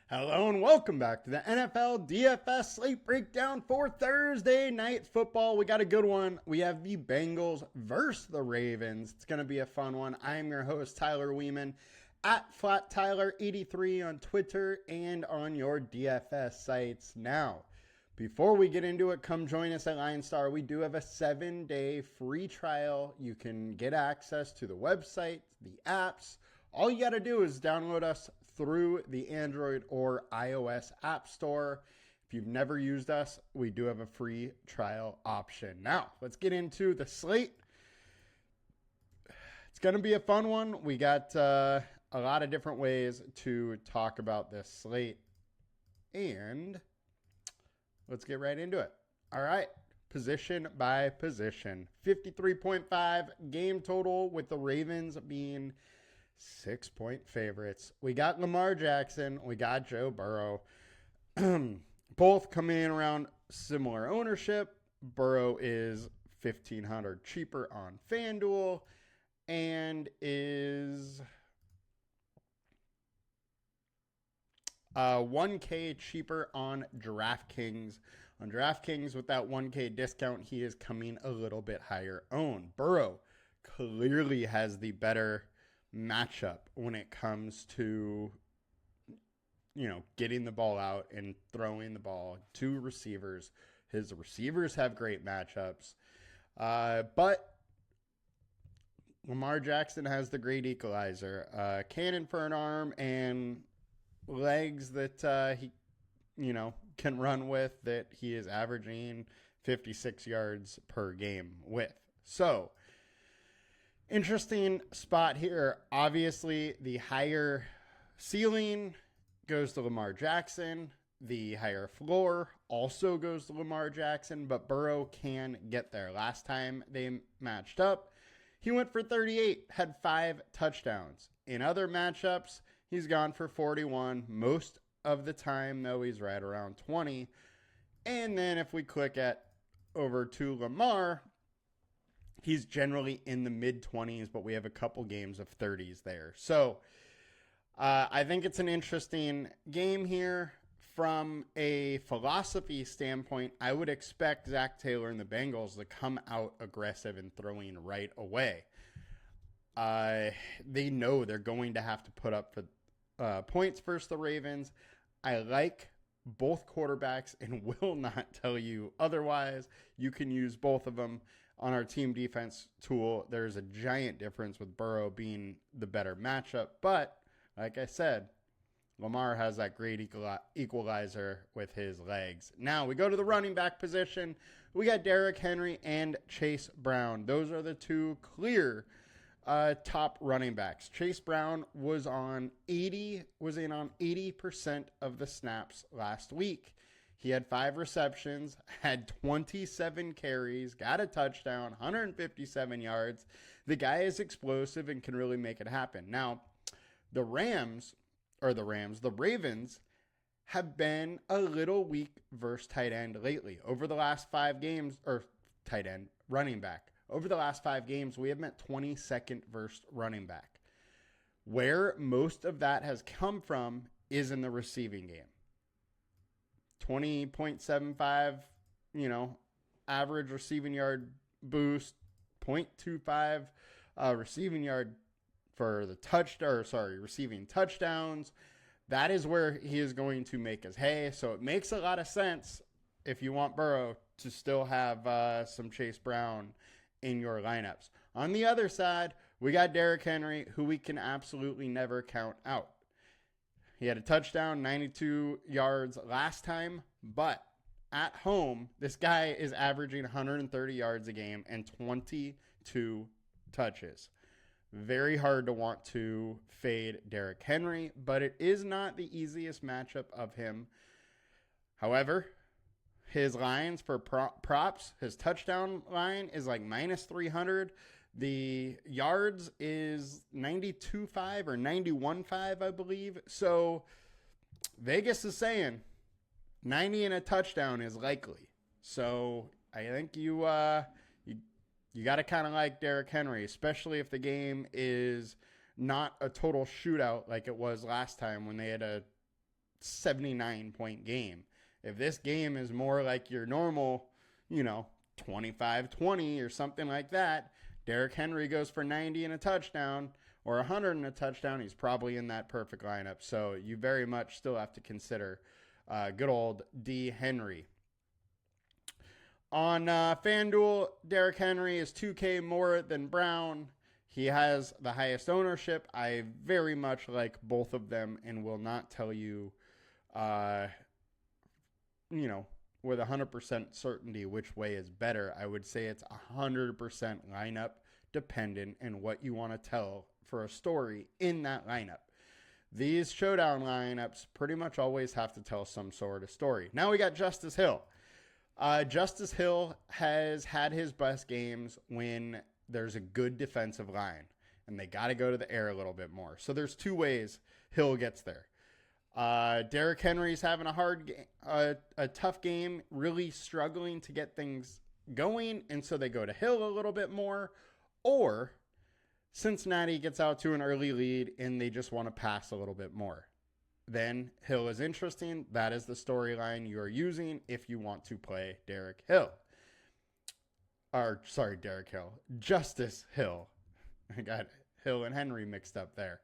Hello and welcome back to the NFL DFS slate breakdown for Thursday night football. We got a good one. We have the Bengals versus the Ravens. It's going to be a fun one. I am your host, Tyler Weeman, at FlatTyler83 on Twitter and on your DFS sites. Now, before we get into it, come join us at LineStar. We do have a 7-day free trial. You can get access to the website, the apps. All you got to do is download us through the Android or iOS App Store. If you've never used us, we do have a free trial option. Now, let's get into the slate. It's going to be a fun one. We got a lot of different ways to talk about this slate. And let's get right into it. All right, position by position. 53.5 game total with the Ravens being 6-point favorites. We got Lamar Jackson. We got Joe Burrow. Both coming in around similar ownership. Burrow is $1,500 cheaper on FanDuel and is $1K cheaper on DraftKings. On DraftKings, with that $1K discount, he is coming a little bit higher owned. Burrow clearly has the better matchup when it comes to, getting the ball out and throwing the ball to receivers. His receivers have great matchups. But Lamar Jackson has the great equalizer. Cannon for an arm and legs that he, can run with, that he is averaging 56 yards per game with. So, interesting spot here. Obviously, the higher ceiling goes to Lamar Jackson. The higher floor also goes to Lamar Jackson, but Burrow can get there. Last time they matched up, he went for 38, had 5 touchdowns. In other matchups, he's gone for 41. Most of the time, though, he's right around 20. And then if we click over to Lamar, he's generally in the mid-20s, but we have a couple games of 30s there. So I think it's an interesting game here. From a philosophy standpoint, I would expect Zach Taylor and the Bengals to come out aggressive and throwing right away. They know they're going to have to put up for points versus the Ravens. I like both quarterbacks and will not tell you otherwise. You can use both of them. On our team defense tool, there's a giant difference with Burrow being the better matchup. But, like I said, Lamar has that great equalizer with his legs. Now, we go to the running back position. We got Derrick Henry and Chase Brown. Those are the two clear top running backs. Chase Brown was in on 80% of the snaps last week. He had 5 receptions, had 27 carries, got a touchdown, 157 yards. The guy is explosive and can really make it happen. Now, the Ravens have been a little weak versus tight end lately. Over the last 5 games, or tight end, running back. Over the last 5 games, we have met 22nd versus running back. Where most of that has come from is in the receiving game. 20.75, average receiving yard boost, 0.25 receiving yard for the receiving touchdowns. That is where he is going to make his hay. So it makes a lot of sense if you want Burrow to still have some Chase Brown in your lineups. On the other side, we got Derrick Henry, who we can absolutely never count out. He had a touchdown, 92 yards last time, but at home, this guy is averaging 130 yards a game and 22 touches. Very hard to want to fade Derrick Henry, but it is not the easiest matchup of him. However, his lines for props, his touchdown line is like minus 300. The yards is 92.5 or 91.5, I believe. So Vegas is saying 90 and a touchdown is likely. So I think you got to kind of like Derrick Henry, especially if the game is not a total shootout like it was last time when they had a 79-point game. If this game is more like your normal, 25-20 or something like that, Derrick Henry goes for 90 and a touchdown or 100 and a touchdown, he's probably in that perfect lineup. So you very much still have to consider good old D. Henry. On FanDuel, Derrick Henry is 2K more than Brown. He has the highest ownership. I very much like both of them and will not tell you, with 100% certainty which way is better. I would say it's 100% lineup dependent and what you want to tell for a story in that lineup. These showdown lineups pretty much always have to tell some sort of story. Now we got Justice Hill. Justice Hill has had his best games when there's a good defensive line, and they got to go to the air a little bit more. So there's two ways Hill gets there. Derrick Henry's having a tough game, really struggling to get things going, and so they go to Hill a little bit more. Or Cincinnati gets out to an early lead, and they just want to pass a little bit more. Then Hill is interesting. That is the storyline you are using if you want to play Derrick Hill. Derrick Hill. Justice Hill. I got Hill and Henry mixed up there.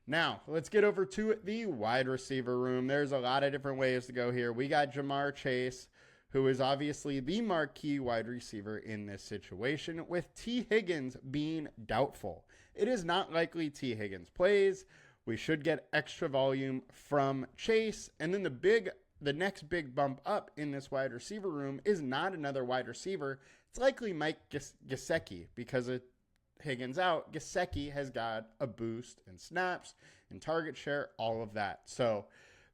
Now, let's get over to the wide receiver room. There's a lot of different ways to go here. We got Jamar Chase, who is obviously the marquee wide receiver in this situation, with T. Higgins being doubtful. It is not likely T. Higgins plays. We should get extra volume from Chase. And then the next big bump up in this wide receiver room is not another wide receiver. It's likely Mike Gesicki, because of Higgins out. Gesicki has got a boost in snaps and target share, all of that. So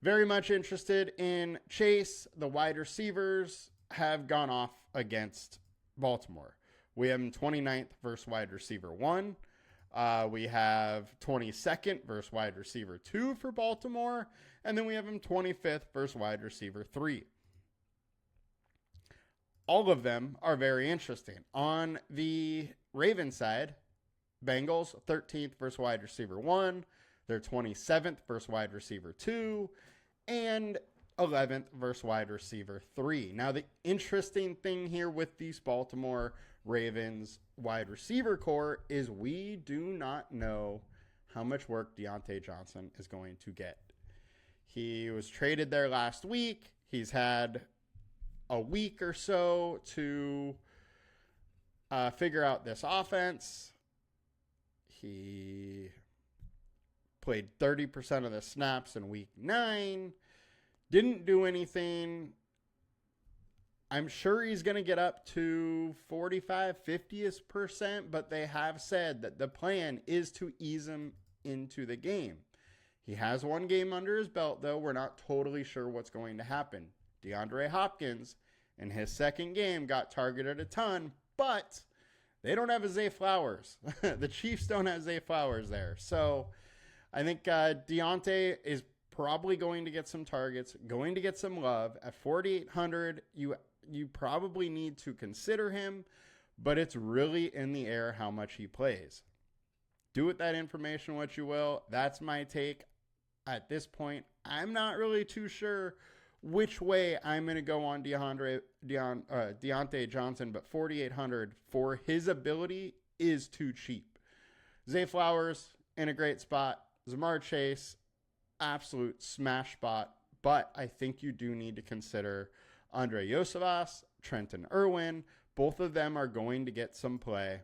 very much interested in Chase. The wide receivers have gone off against Baltimore. We have him 29th versus wide receiver 1. We have 22nd versus wide receiver 2 for Baltimore. And then we have him 25th versus wide receiver 3. All of them are very interesting. On the Ravens side, Bengals 13th versus wide receiver 1. They're 27th versus wide receiver 2. And 11th versus wide receiver 3. Now, the interesting thing here with these Baltimore Ravens wide receiver core is we do not know how much work Diontae Johnson is going to get. He was traded there last week. He's had a week or so to figure out this offense. He played 30% of the snaps in week 9. Didn't do anything. I'm sure he's going to get up to 45, 50%, but they have said that the plan is to ease him into the game. He has one game under his belt, though. We're not totally sure what's going to happen. DeAndre Hopkins, in his second game, got targeted a ton, but they don't have a Zay Flowers. The Chiefs don't have Zay Flowers there. So I think Diontae is probably going to get some targets, going to get some love. At 4,800, you probably need to consider him, but it's really in the air how much he plays. Do with that information what you will. That's my take. At this point, I'm not really too sure which way I'm going to go on Diontae Johnson, but 4,800 for his ability is too cheap. Zay Flowers in a great spot. Jamar Chase, absolute smash spot, but I think you do need to consider Andre Yosevas, Trenton Irwin. Both of them are going to get some play.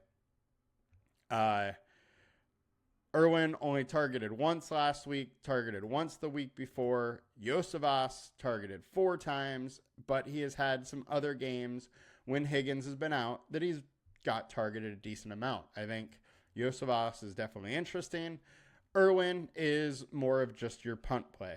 Irwin only targeted once last week, targeted once the week before. Yosevas targeted 4 times, but he has had some other games when Higgins has been out that he's got targeted a decent amount. I think Yosevas is definitely interesting. Irwin is more of just your punt play.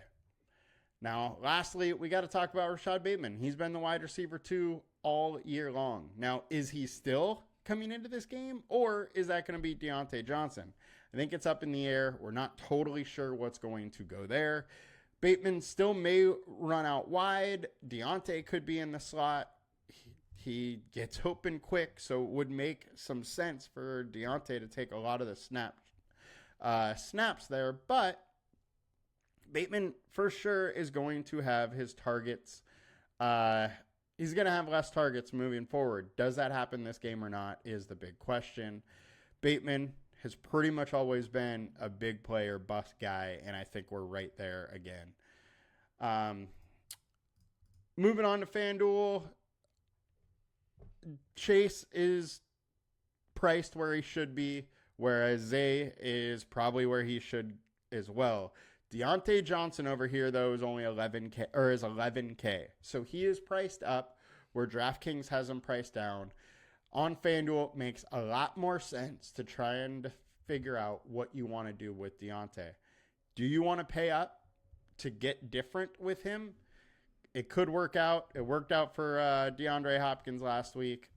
Now, lastly, we got to talk about Rashad Bateman. He's been the wide receiver 2 all year long. Now, is he still coming into this game, or is that going to be Diontae Johnson? I think it's up in the air. We're not totally sure what's going to go there. Bateman still may run out wide. Diontae could be in the slot. He gets open quick, so it would make some sense for Diontae to take a lot of the snaps there. But Bateman for sure is going to have his targets. He's going to have less targets moving forward. Does that happen this game or not is the big question. Bateman has pretty much always been a big player bust guy, and I think we're right there again. Moving on to FanDuel, Chase is priced where he should be, whereas Zay is probably where he should as well. Deontay Johnson over here, though, is only 11K. So he is priced up where DraftKings has him priced down. On FanDuel, it makes a lot more sense to try and figure out what you want to do with Deontay. Do you want to pay up to get different with him? It could work out. It worked out for DeAndre Hopkins last week.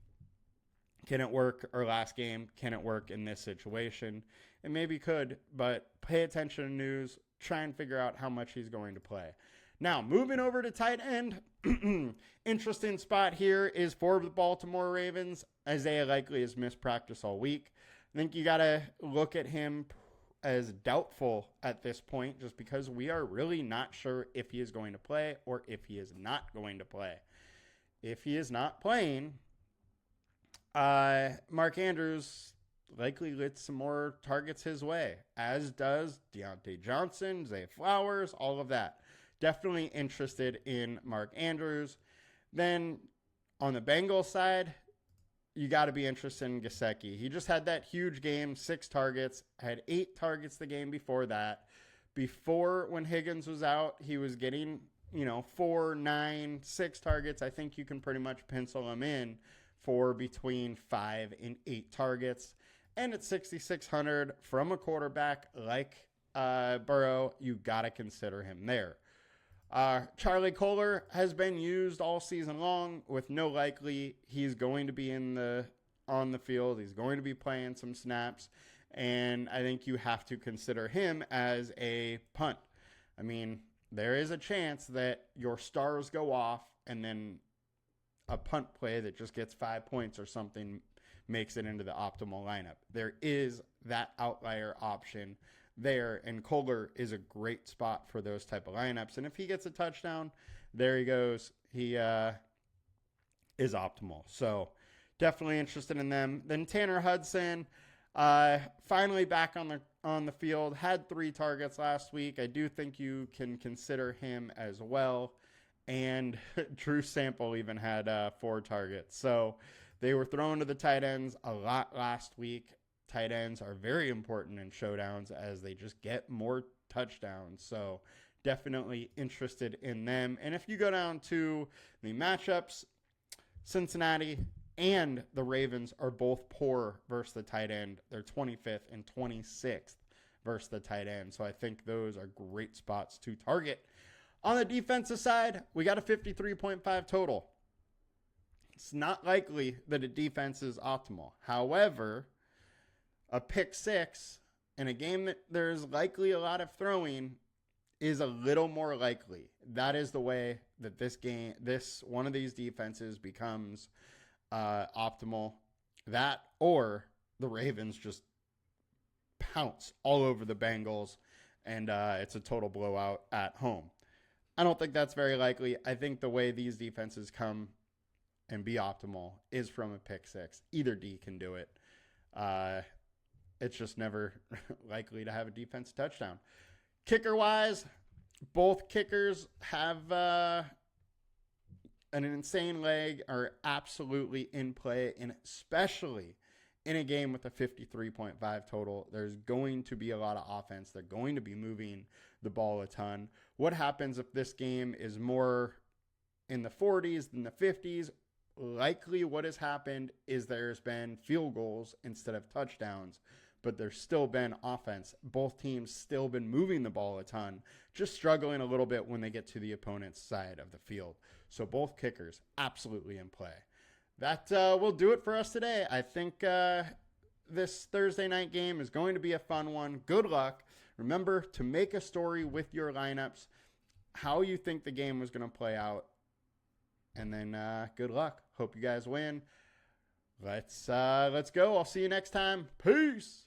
Can it work, or last game, can it work in this situation? It maybe could, but pay attention to news. Try and figure out how much he's going to play. Now, moving over to tight end. Interesting spot here is for the Baltimore Ravens. Isaiah Likely has missed practice all week. I think you got to look at him as doubtful at this point, just because we are really not sure if he is going to play or if he is not going to play. If he is not playing, Mark Andrews likely gets some more targets his way, as does Deontay Johnson, Zay Flowers, all of that. Definitely interested in Mark Andrews. Then on the Bengals side, you got to be interested in Gesicki. He just had that huge game, 6 targets, had 8 targets the game before that. Before, when Higgins was out, he was getting, 4, 9, 6 targets. I think you can pretty much pencil him in for between 5 and 8 targets. And at 6,600 from a quarterback like Burrow, you got to consider him there. Charlie Kolar has been used all season long with no Likely. He's going to be on the field. He's going to be playing some snaps. And I think you have to consider him as a punt. I mean, there is a chance that your stars go off and then a punt play that just gets 5 points or something makes it into the optimal lineup. There is that outlier option there, and Kolar is a great spot for those type of lineups. And if he gets a touchdown, there he goes. He is optimal. So definitely interested in them. Then Tanner Hudson, finally back on the field, had 3 targets last week. I do think you can consider him as well. And Drew Sample even had 4 targets. So they were thrown to the tight ends a lot last week. Tight ends are very important in showdowns as they just get more touchdowns. So definitely interested in them. And if you go down to the matchups, Cincinnati and the Ravens are both poor versus the tight end. They're 25th and 26th versus the tight end. So I think those are great spots to target. On the defensive side, we got a 53.5 total. It's not likely that a defense is optimal. However, a pick 6 in a game that there's likely a lot of throwing is a little more likely. That is the way that one of these defenses becomes optimal. That or the Ravens just pounce all over the Bengals and it's a total blowout at home. I don't think that's very likely. I think the way these defenses come and be optimal is from a pick 6. Either D can do it. It's just never likely to have a defense touchdown. Kicker-wise, both kickers have an insane leg, are absolutely in play, and especially in a game with a 53.5 total, there's going to be a lot of offense. They're going to be moving the ball a ton. What happens if this game is more in the 40s than the 50s? Likely what has happened is there's been field goals instead of touchdowns, but there's still been offense. Both teams still been moving the ball a ton, just struggling a little bit when they get to the opponent's side of the field. So both kickers absolutely in play. That will do it for us today. I think this Thursday night game is going to be a fun one. Good luck. Remember to make a story with your lineups, how you think the game was going to play out. And then good luck. Hope you guys win. Let's go. I'll see you next time. Peace.